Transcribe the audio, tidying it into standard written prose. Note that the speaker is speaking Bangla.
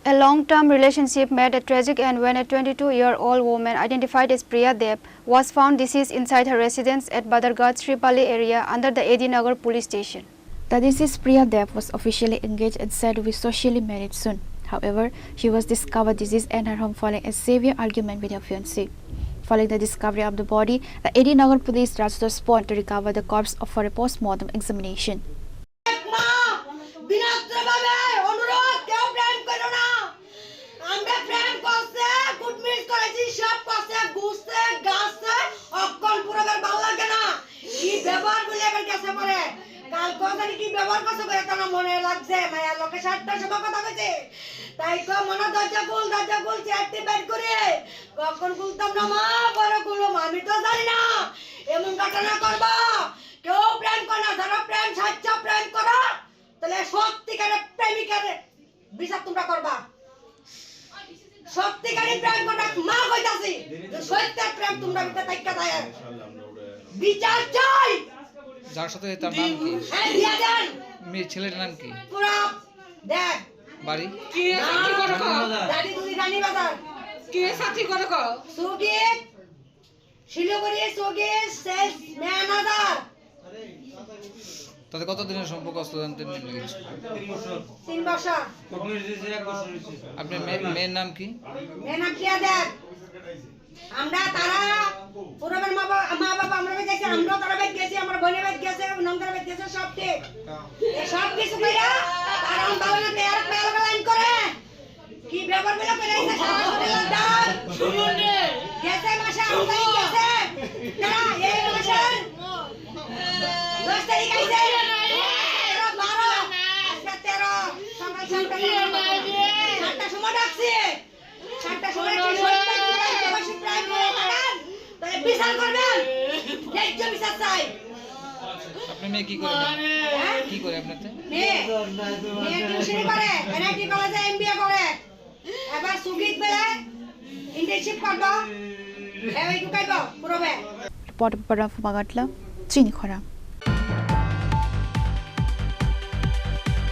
A long-term relationship met a tragic end when a 22-year-old woman identified as Priya Deb was found deceased inside her residence at Badargarh Sripali area under the AD Nagar police station. The deceased Priya Deb was officially engaged and said to be socially married soon. However, she was discovered deceased in her home following a severe argument with her fiancé. Following the discovery of the body, the AD Nagar police rushed to the spot to recover the corpse for a post-mortem examination. সত্যিকারের প্রেম করা মা কইতাছি সত্যের প্রেম তোমরা ভিতরে থাইকা যায় বিচার চাই। যার সাথে তার নাম কি? হ্যাঁ দিয়া দেন। মেয়ে ছেলের নাম কি? পুরা দেখ বাড়ি কি সাথী করে কো দাদি দুই রানী বাজার কি সাথী করে কো সুগীত শিলিগুড়ি সুগীত সেলস ম্যানেজার। তাদের কত দিনের সম্পর্ক আসতো জানতে নিয়েছে? 3 বছর। আপনার মেয়ের নাম কি? মেয়ের নাম কিয়া দেখ। আমরা তারা পুরোবার মা বাবা আমরা গেছে আমরা তারা বেদ গেছে আমরা বোনের বেদ গেছে নন্দর বেদ গেছে সব ঠিক এই সব কিছু কইরা তারা বাবা না আর পেল লাইন করে কি ব্যবহার বেলা করে আইছে সারা শরীর দাম শুনুনে গেছে মাসে আমদাই গেছে তারা এই মাসে 10 তারিখ আইছে 12 আজকে 13 সকাল 7টার সময় ডাকছে 7টার সময় বিচার করবেন ন্যায্য বিচার চাই। আপনার মেয়ে কি করে? কি করে আপনাতে? মেয়ে টিউশন করে এনআইটি কলেজে এমবিএ করে এবার সুগীত বেলা ইন্টার্নশিপ করব এই ঢুকাইব পুরোবে। Reporter Fumagatla, Chini Khora.